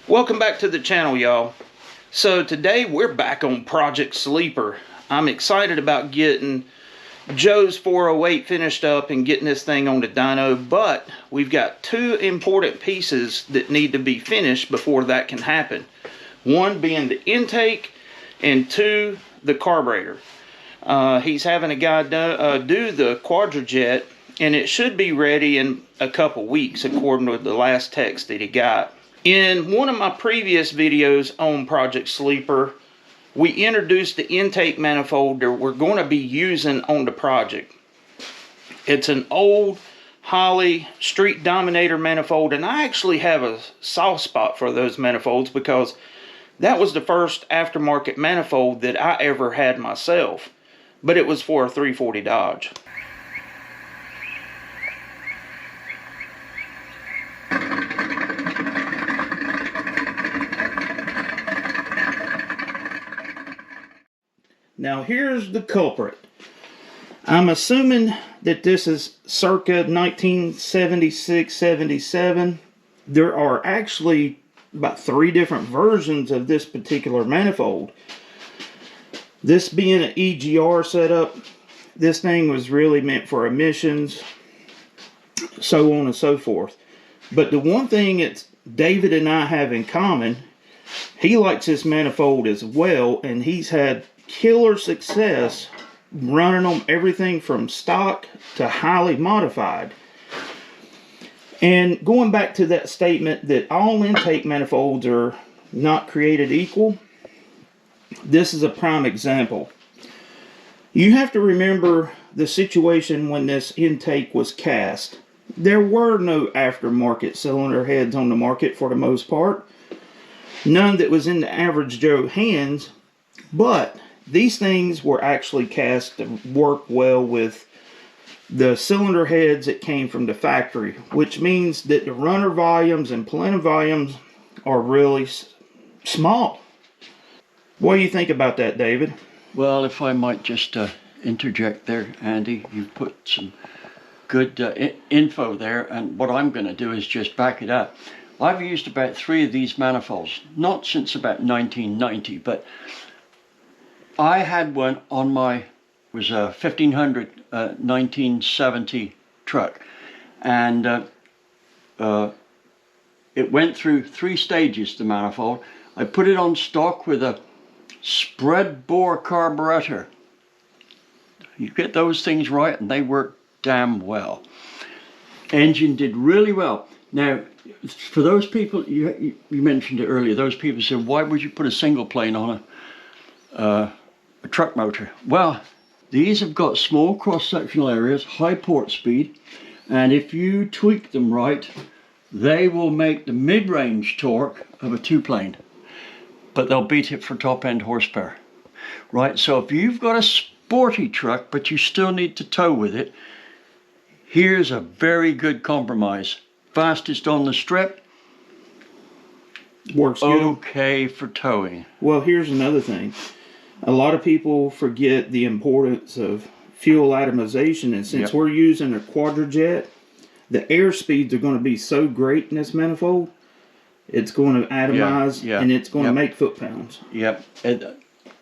Welcome back to the channel, y'all. So today we're back on Project Sleeper. I'm excited about getting Joe's 408 finished up and getting this thing on the dyno, but we've got two important pieces that need to be finished before that can happen. One being the intake and two, the carburetor. He's having a guy do the Quadrajet, and it should be ready in a couple weeks according to the last text that he got. In one of my previous videos on Project Sleeper, we introduced the intake manifold that we're going to be using on the project. It's an old HOLLEY Street Dominator manifold, and I actually have a soft spot for those manifolds because that was the first aftermarket manifold that I ever had myself, but it was for a 340 Dodge. Now here's the culprit. I'm assuming that this is circa 1976-77. There are actually about 3 different versions of this particular manifold. This being an EGR setup, this thing was really meant for emissions, so on and so forth. But the one thing that David and I have in common, he likes this manifold as well, and he's had killer success running on everything from stock to highly modified. And going back to that statement that all intake manifolds are not created equal, this is a prime example. You have to remember the situation when this intake was cast. There were no aftermarket cylinder heads on the market for the most part. None that was in the average Joe hands, but these things were actually cast to work well with the cylinder heads that came from the factory, which means that the runner volumes and plenum volumes are really small. What do you think about that, David? Well, if I might just interject there, Andy, you've put some good info there, and what I'm going to do is just back it up. I've used about 3 of these manifolds, not since about 1990, but I had one on my, was a 1500 1970 truck, and it went through 3 stages, the manifold. I put it on stock with a spread bore carburetor. You get those things right and they work damn well. Engine did really well. Now, for those people, you mentioned it earlier, those people said, why would you put a single plane on a truck motor? Well, these have got small cross-sectional areas, high port speed, and if you tweak them right, they will make the mid-range torque of a 2-plane, but they'll beat it for top-end horsepower, right? So if you've got a sporty truck, but you still need to tow with it, here's a very good compromise. Fastest on the strip, Works good. Okay for towing. Well, here's another thing. A lot of people forget the importance of fuel atomization, and since we're using a Quadrajet, the air speeds are going to be so great in this manifold, it's going to atomize and it's going to make foot-pounds. Yep.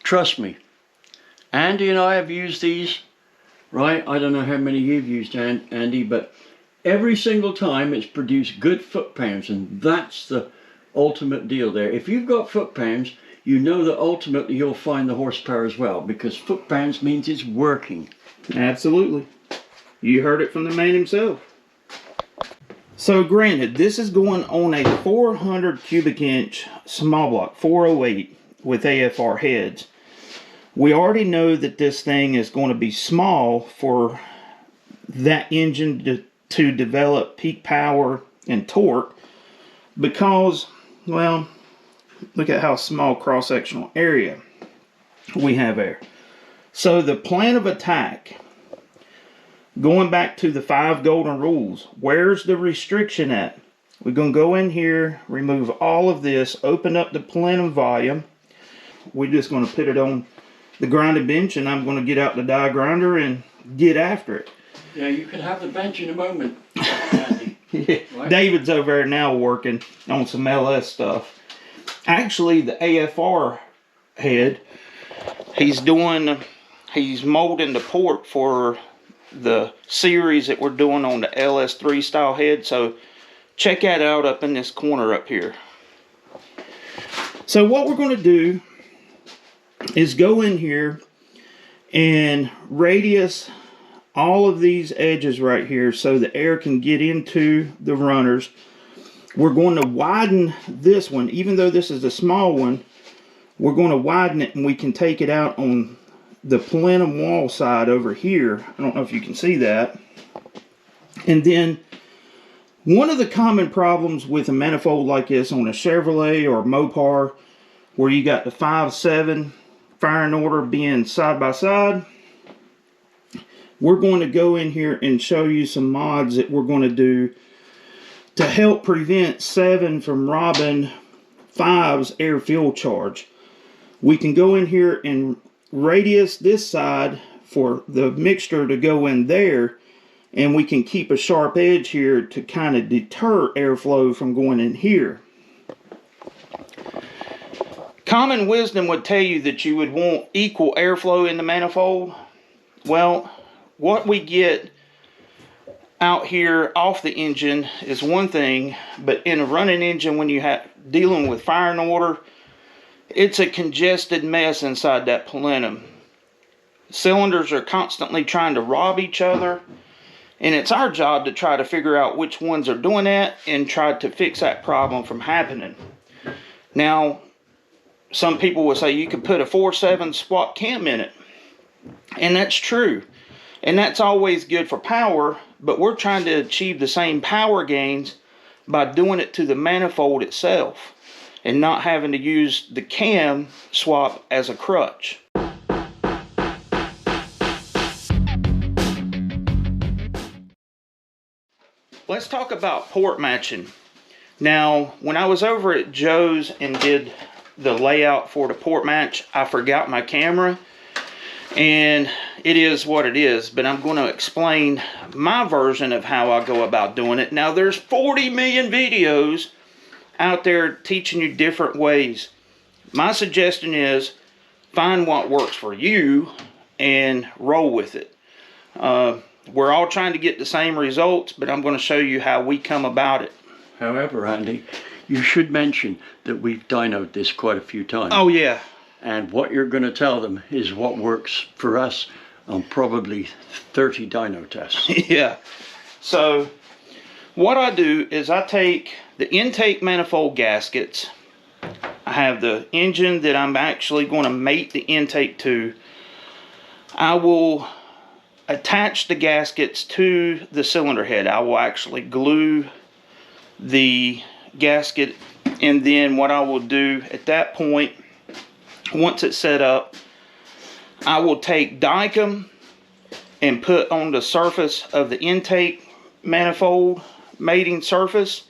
Trust me, Andy and I have used these, right? I don't know how many you've used, Andy, but every single time it's produced good foot-pounds, and that's the ultimate deal there. If you've got foot-pounds, you know that ultimately you'll find the horsepower as well, because foot-pounds means it's working. Absolutely. You heard it from the man himself. So granted, this is going on a 400 cubic inch small block 408 with AFR heads. We already know that this thing is going to be small for that engine to develop peak power and torque because, well, look at how small cross-sectional area we have there. So the plan of attack, going back to the 5 golden rules, where's the restriction at? We're going to go in here, remove all of this, open up the plenum volume. We're just going to put it on the grinding bench, and I'm going to get out the die grinder and get after it. Yeah, you can have the bench in a moment, Andy. Right? David's over there now working on some LS stuff. actually the AFR head. He's molding the port for the series that we're doing on the LS3 style head. So check that out up in this corner up here. So what we're going to do is go in here and radius all of these edges right here so the air can get into the runners. We're going to widen this one. Even though this is a small one, we're going to widen it, and we can take it out on the plenum wall side over here. I don't know if you can see that. And then one of the common problems with a manifold like this on a Chevrolet or Mopar, where you got the 5.7 firing order being side by side, we're going to go in here and show you some mods that we're going to do to help prevent 7 from robbing 5's air fuel charge. We can go in here and radius this side for the mixture to go in there, and we can keep a sharp edge here to kind of deter airflow from going in here. Common wisdom would tell you that you would want equal airflow in the manifold. Well, what we get out here off the engine is one thing, but in a running engine, when you have dealing with firing order, it's a congested mess inside that plenum. Cylinders are constantly trying to rob each other, and it's our job to try to figure out which ones are doing that and try to fix that problem from happening. Now, some people will say you could put a 4.7 SWAT cam in it, and that's true, and that's always good for power, but we're trying to achieve the same power gains by doing it to the manifold itself and not having to use the cam swap as a crutch. Let's talk about port matching. Now, when I was over at Joe's and did the layout for the port match, I forgot my camera, and it is what it is, but I'm going to explain my version of how I go about doing it. Now, there's 40 million videos out there teaching you different ways. My suggestion is find what works for you and roll with it. We're all trying to get the same results, but I'm going to show you how we come about it. However, Andy, you should mention that we've dynoed this quite a few times. Oh, yeah. And what you're going to tell them is what works for us on probably 30 dyno tests. Yeah. So what I do is I take the intake manifold gaskets. I have the engine that I'm actually going to mate the intake to. I will attach the gaskets to the cylinder head. I will actually glue the gasket, and then what I will do at that point, once it's set up, I will take Dykem and put on the surface of the intake manifold mating surface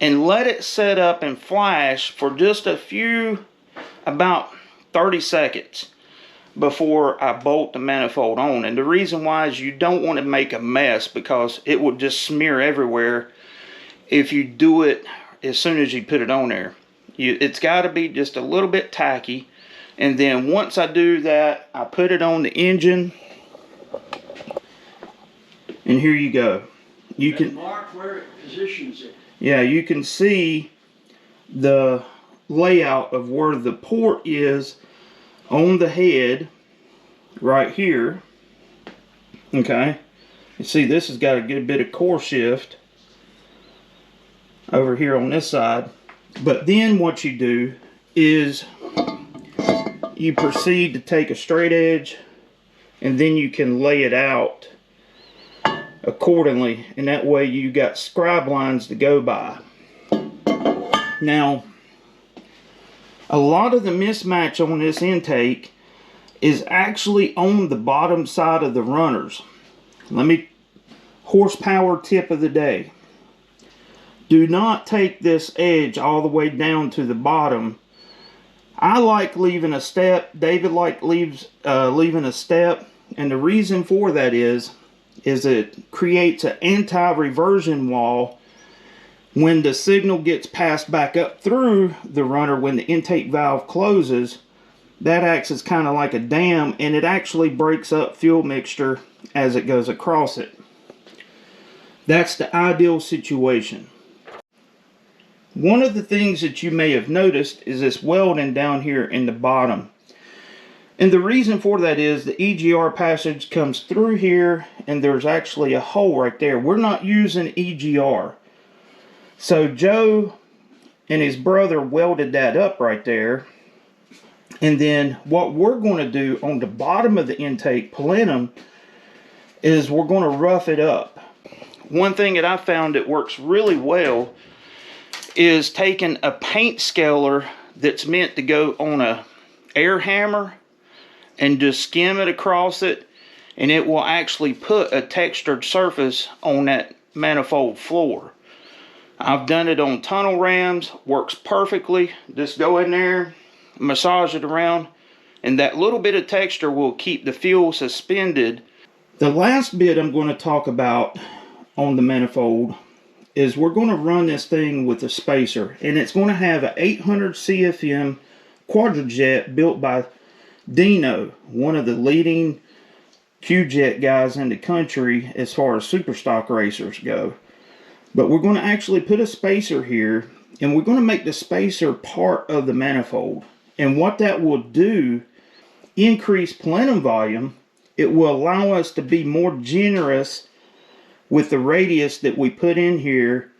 and let it set up and flash for just about 30 seconds before I bolt the manifold on. And the reason why is you don't want to make a mess, because it will just smear everywhere if you do it as soon as you put it on there. It's got to be just a little bit tacky. And then once I do that, I put it on the engine, and here you go. You can mark where it positions it. Yeah, you can see the layout of where the port is on the head right here. Okay, you see this has got a good bit of core shift over here on this side. But then what you do is you proceed to take a straight edge, and then you can lay it out accordingly, and that way you got scribe lines to go by. Now, a lot of the mismatch on this intake is actually on the bottom side of the runners. Horsepower tip of the day. Do not take this edge all the way down to the bottom. I like leaving a step. David leaving a step, and the reason for that is it creates an anti-reversion wall When the signal gets passed back up through the runner, when the intake valve closes, that acts as kind of like a dam, and it actually breaks up fuel mixture as it goes across it. That's the ideal situation. One of the things that you may have noticed is this welding down here in the bottom. And the reason for that is the EGR passage comes through here, and there's actually a hole right there. We're not using EGR. So Joe and his brother welded that up right there. And then what we're going to do on the bottom of the intake plenum is we're going to rough it up. One thing that I found that works really well is taking a paint scaler that's meant to go on a air hammer and just skim it across it, and it will actually put a textured surface on that manifold floor. I've done it on tunnel rams, works perfectly. Just go in there, massage it around, and that little bit of texture will keep the fuel suspended. The last bit I'm going to talk about on the manifold is we're going to run this thing with a spacer, and it's going to have an 800 CFM quadrajet built by Dino, one of the leading Q-jet guys in the country as far as super stock racers go. But we're going to actually put a spacer here, and we're going to make the spacer part of the manifold. And what that will do, increase plenum volume. It will allow us to be more generous with the radius that we put in here,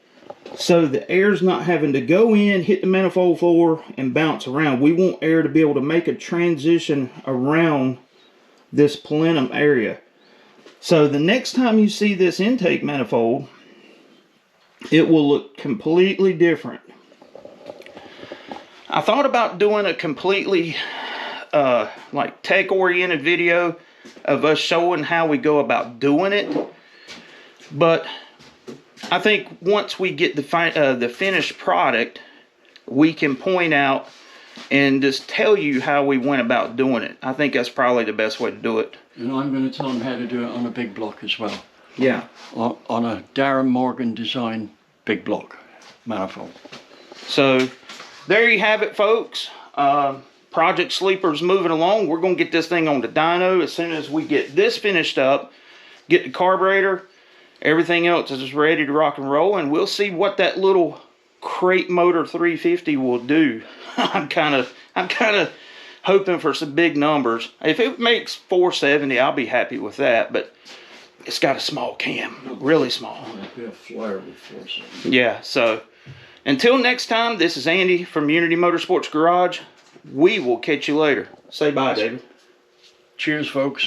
so the air's not having to go in, hit the manifold floor, and bounce around. We want air to be able to make a transition around this plenum area. So the next time you see this intake manifold, it will look completely different. I thought about doing a completely like tech-oriented video of us showing how we go about doing it, but I think once we get the finished product, we can point out and just tell you how we went about doing it. I think that's probably the best way to do it. And I'm going to tell them how to do it on a big block as well. Yeah. On a Darren Morgan design big block manifold. So there you have it, folks. Project Sleeper's moving along. We're going to get this thing on the dyno as soon as we get this finished up, get the carburetor, everything else is ready to rock and roll, and we'll see what that little crate motor 350 will do. I'm kind of hoping for some big numbers. If it makes 470, I'll be happy with that, but it's got a small cam, really small. Might be a flyer with 470. Yeah, so until next time, this is Andy from Unity Motorsports Garage. We will catch you later. Say bye, David. Cheers, folks.